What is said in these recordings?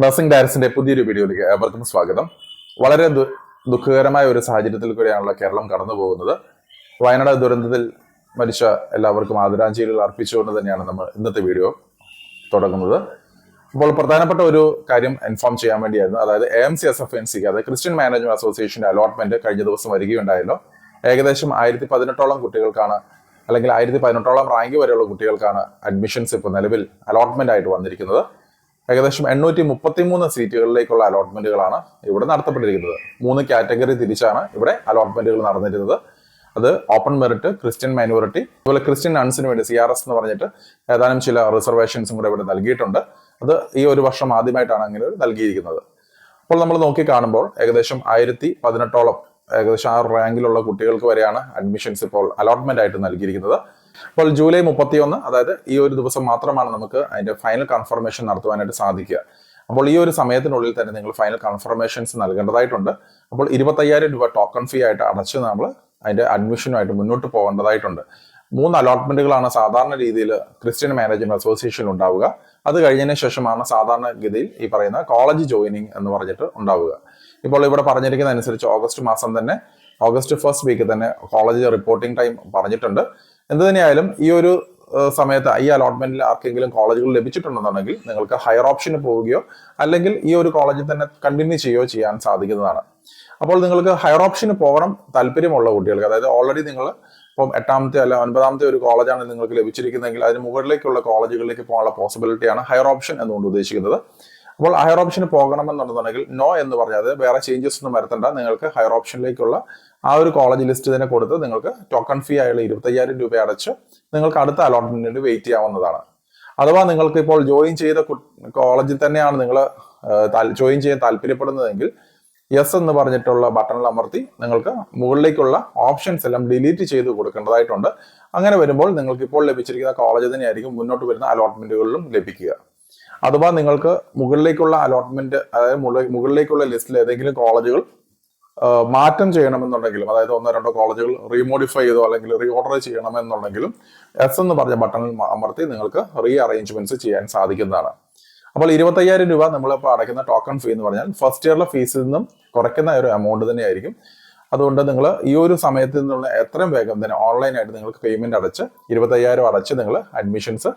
Nursing ഡയറക്ടറിന്റെ പുതിയൊരു വീഡിയോയിലേക്ക് ഏവർക്കും സ്വാഗതം. വളരെ ദുഃഖകരമായ ഒരു സാഹചര്യത്തിൽ കൂടെയാണല്ലോ കേരളം കടന്നു പോകുന്നത്. വയനാട് ദുരന്തത്തിൽ മരിച്ച എല്ലാവർക്കും ആദരാഞ്ജലികൾ അർപ്പിച്ചുകൊണ്ട് തന്നെയാണ് നമ്മൾ ഇന്നത്തെ വീഡിയോ തുടങ്ങുന്നത്. അപ്പോൾ പ്രധാനപ്പെട്ട ഒരു കാര്യം ഇൻഫോം ചെയ്യാൻ വേണ്ടിയായിരുന്നു. അതായത് AMCSFNC അതായത് ക്രിസ്ത്യൻ മാനേജ്മെന്റ് അസോസിയേഷന്റെ അലോട്ട്മെന്റ് കഴിഞ്ഞ ദിവസം വരികയുണ്ടായല്ലോ. ഏകദേശം 1018ഓളം കുട്ടികൾക്കാണ്, അല്ലെങ്കിൽ 1018ഓളം റാങ്ക് വരെയുള്ള കുട്ടികൾക്കാണ് അഡ്മിഷൻസ് ഇപ്പോൾ നിലവിൽ അലോട്ട്മെന്റ് ആയിട്ട് വന്നിരിക്കുന്നത്. ഏകദേശം 833 സീറ്റുകളിലേക്കുള്ള അലോട്ട്മെന്റുകളാണ് ഇവിടെ നടത്തപ്പെട്ടിരിക്കുന്നത്. 3 കാറ്റഗറി തിരിച്ചാണ് ഇവിടെ അലോട്ട്മെന്റുകൾ നടന്നിരുന്നത്. അത് ഓപ്പൺ മെറിറ്റ്, ക്രിസ്ത്യൻ മൈനോറിറ്റി, അതുപോലെ ക്രിസ്ത്യൻ നൺസിന് വേണ്ടി CRS എന്ന് പറഞ്ഞിട്ട് ഏതാനും ചില റിസർവേഷൻസും കൂടെ ഇവിടെ നൽകിയിട്ടുണ്ട്. അത് ഈ ഒരു വർഷം ആദ്യമായിട്ടാണ് അങ്ങനെ നൽകിയിരിക്കുന്നത്. അപ്പോൾ നമ്മൾ നോക്കി കാണുമ്പോൾ ഏകദേശം 1018ഓളം ഏകദേശം ആ റാങ്കിലുള്ള കുട്ടികൾക്ക് വരെയാണ് അഡ്മിഷൻസ് ഇപ്പോൾ അലോട്ട്മെന്റ് ആയിട്ട് നൽകിയിരിക്കുന്നത്. അപ്പോൾ ജൂലൈ 31, അതായത് ഈ ഒരു ദിവസം മാത്രമാണ് നമുക്ക് അതിന്റെ ഫൈനൽ കൺഫർമേഷൻ നടത്തുവാനായിട്ട് സാധിക്കുക. അപ്പോൾ ഈ ഒരു സമയത്തിനുള്ളിൽ തന്നെ നിങ്ങൾ ഫൈനൽ കൺഫർമേഷൻസ് നൽകേണ്ടതായിട്ടുണ്ട്. അപ്പോൾ 25,000 രൂപ ടോക്കൺ ഫീ ആയിട്ട് അടച്ച് നമ്മൾ അതിന്റെ അഡ്മിഷനുമായിട്ട് മുന്നോട്ട് പോകേണ്ടതായിട്ടുണ്ട്. 3 അലോട്ട്മെന്റുകളാണ് സാധാരണ രീതിയിൽ ക്രിസ്ത്യൻ മാനേജ്മെന്റ് അസോസിയേഷനിൽ ഉണ്ടാവുക. അത് കഴിഞ്ഞതിന് ശേഷമാണ് സാധാരണഗതിയിൽ ഈ പറയുന്ന കോളേജ് ജോയിനിങ് എന്ന് പറഞ്ഞിട്ട് ഉണ്ടാവുക. ഇപ്പോൾ ഇവിടെ പറഞ്ഞിരിക്കുന്ന അനുസരിച്ച് ഓഗസ്റ്റ് മാസം തന്നെ, ഓഗസ്റ്റ് ഫസ്റ്റ് വീക്ക് തന്നെ കോളേജ് റിപ്പോർട്ടിംഗ് ടൈം പറഞ്ഞിട്ടുണ്ട്. എന്ത് തന്നെയായാലും ഈ ഒരു സമയത്ത് ഈ അലോട്ട്മെന്റിൽ ആർക്കെങ്കിലും കോളേജുകൾ ലഭിച്ചിട്ടുണ്ടെന്നുണ്ടെങ്കിൽ നിങ്ങൾക്ക് ഹയർ ഓപ്ഷന് പോവുകയോ അല്ലെങ്കിൽ ഈ ഒരു കോളേജിൽ തന്നെ കണ്ടിന്യൂ ചെയ്യുകയോ ചെയ്യാൻ സാധിക്കുന്നതാണ്. അപ്പോൾ നിങ്ങൾക്ക് ഹയർ ഓപ്ഷന് പോകണം താല്പര്യമുള്ള കുട്ടികൾക്ക്, അതായത് ഓൾറെഡി നിങ്ങൾ ഇപ്പം 8ാമത്തെ അല്ല 9ാമത്തെ ഒരു കോളേജാണ് നിങ്ങൾക്ക് ലഭിച്ചിരിക്കുന്നതെങ്കിൽ അതിന് മുകളിലേക്കുള്ള കോളേജുകളിലേക്ക് പോകാനുള്ള പോസിബിലിറ്റിയാണ് ഹയർ ഓപ്ഷൻ എന്നുകൊണ്ട് ഉദ്ദേശിക്കുന്നത്. അപ്പോൾ ഹയർ ഓപ്ഷന് പോകണമെന്നുണ്ടെന്നുണ്ടെങ്കിൽ നോ എന്ന് പറഞ്ഞാൽ, അത് വേറെ ചേഞ്ചസ് ഒന്നും വരുത്തണ്ട, നിങ്ങൾക്ക് ഹയർ ഓപ്ഷനിലേക്കുള്ള ആ ഒരു കോളേജ് ലിസ്റ്റ് തന്നെ കൊടുത്ത് നിങ്ങൾക്ക് ടോക്കൺ ഫീ ആയുള്ള 25,000 രൂപ അടച്ച് നിങ്ങൾക്ക് അടുത്ത അലോട്ട്മെന്റിന് വെയിറ്റ് ചെയ്യാവുന്നതാണ്. അഥവാ നിങ്ങൾക്ക് ഇപ്പോൾ ജോയിൻ ചെയ്ത കോളേജിൽ തന്നെയാണ് നിങ്ങൾ ജോയിൻ ചെയ്യാൻ താല്പര്യപ്പെടുന്നതെങ്കിൽ യെസ് എന്ന് പറഞ്ഞിട്ടുള്ള ബട്ടണിൽ അമർത്തി നിങ്ങൾക്ക് മുകളിലേക്കുള്ള ഓപ്ഷൻസ് എല്ലാം ഡിലീറ്റ് ചെയ്ത് കൊടുക്കേണ്ടതായിട്ടുണ്ട്. അങ്ങനെ വരുമ്പോൾ നിങ്ങൾക്ക് ഇപ്പോൾ ലഭിച്ചിരിക്കുന്ന കോളേജ് തന്നെയായിരിക്കും മുന്നോട്ട് വരുന്ന അലോട്ട്മെന്റുകളിലും ലഭിക്കുക. അഥവാ നിങ്ങൾക്ക് മുകളിലേക്കുള്ള അലോട്ട്മെന്റ്, അതായത് മുകളിലേക്കുള്ള ലിസ്റ്റിൽ ഏതെങ്കിലും കോളേജുകൾ മാറ്റം ചെയ്യണമെന്നുണ്ടെങ്കിലും, അതായത് 1-2 കോളേജുകൾ റീമോഡിഫൈ ചെയ്തോ അല്ലെങ്കിൽ റീ ഓർഡർ ചെയ്യണമെന്നുണ്ടെങ്കിലും എസ് എന്ന് പറഞ്ഞ ബട്ടണിൽ അമർത്തി നിങ്ങൾക്ക് റീ അറേഞ്ച്മെന്റ്സ് ചെയ്യാൻ സാധിക്കുന്നതാണ്. അപ്പോൾ 25,000 രൂപ നമ്മളിപ്പോൾ അടയ്ക്കുന്ന ടോക്കൺ ഫീ എന്ന് പറഞ്ഞാൽ ഫസ്റ്റ് ഇയറിലെ ഫീസിൽ നിന്നും കുറയ്ക്കുന്ന ഒരു എമൗണ്ട് തന്നെയായിരിക്കും. അതുകൊണ്ട് നിങ്ങൾ ഈ ഒരു സമയത്ത് നിന്നുള്ള എത്രയും വേഗം തന്നെ ഓൺലൈനായിട്ട് നിങ്ങൾക്ക് പേയ്മെന്റ് അടച്ച് 25,000 അടച്ച് നിങ്ങൾ അഡ്മിഷൻസ്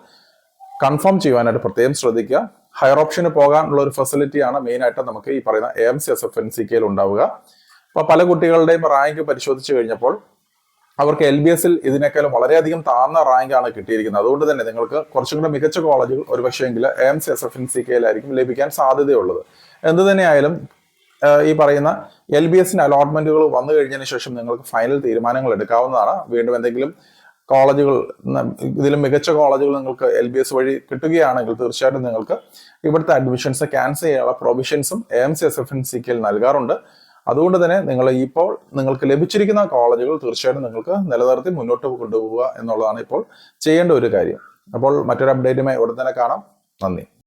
കൺഫേം ചെയ്യുവാനായിട്ട് പ്രത്യേകം ശ്രദ്ധിക്കുക. ഹയർ ഓപ്ഷന് പോകാനുള്ള ഒരു ഫെസിലിറ്റിയാണ് മെയിനായിട്ട് നമുക്ക് ഈ പറയുന്ന AMCSFNCKയിൽ ഉണ്ടാവുക. അപ്പോൾ പല കുട്ടികളുടെയും റാങ്ക് പരിശോധിച്ച് കഴിഞ്ഞപ്പോൾ അവർക്ക് LBSൽ ഇതിനേക്കാളും വളരെയധികം താഴ്ന്ന റാങ്കാണ് കിട്ടിയിരിക്കുന്നത്. അതുകൊണ്ട് തന്നെ നിങ്ങൾക്ക് കുറച്ചും കൂടെ മികച്ച കോളേജുകൾ ഒരുപക്ഷെങ്കിൽ AMCSFNCKയിലായിരിക്കും ലഭിക്കാൻ സാധ്യതയുള്ളത്. എന്ത് തന്നെയായാലും ഈ പറയുന്ന LBSന് അലോട്ട്മെന്റുകൾ വന്നു കഴിഞ്ഞതിന് ശേഷം നിങ്ങൾക്ക് ഫൈനൽ തീരുമാനങ്ങൾ എടുക്കാവുന്നതാണ്. വീണ്ടും എന്തെങ്കിലും കോളേജുകൾ, ഇതിലും മികച്ച കോളേജുകൾ നിങ്ങൾക്ക് LBS വഴി കിട്ടുകയാണെങ്കിൽ തീർച്ചയായിട്ടും നിങ്ങൾക്ക് ഇവിടുത്തെ അഡ്മിഷൻസ് ക്യാൻസൽ ചെയ്യാനുള്ള പ്രൊവിഷൻസും AMCSFNCKയിൽ നൽകാറുണ്ട്. അതുകൊണ്ട് തന്നെ ഇപ്പോൾ നിങ്ങൾക്ക് ലഭിച്ചിരിക്കുന്ന കോളേജുകൾ തീർച്ചയായിട്ടും നിങ്ങൾക്ക് നിലനിർത്തി മുന്നോട്ട് കൊണ്ടുപോവുക എന്നുള്ളതാണ് ഇപ്പോൾ ചെയ്യേണ്ട ഒരു കാര്യം. അപ്പോൾ മറ്റൊരു അപ്ഡേറ്റുമായി ഉടൻ തന്നെ കാണാം. നന്ദി.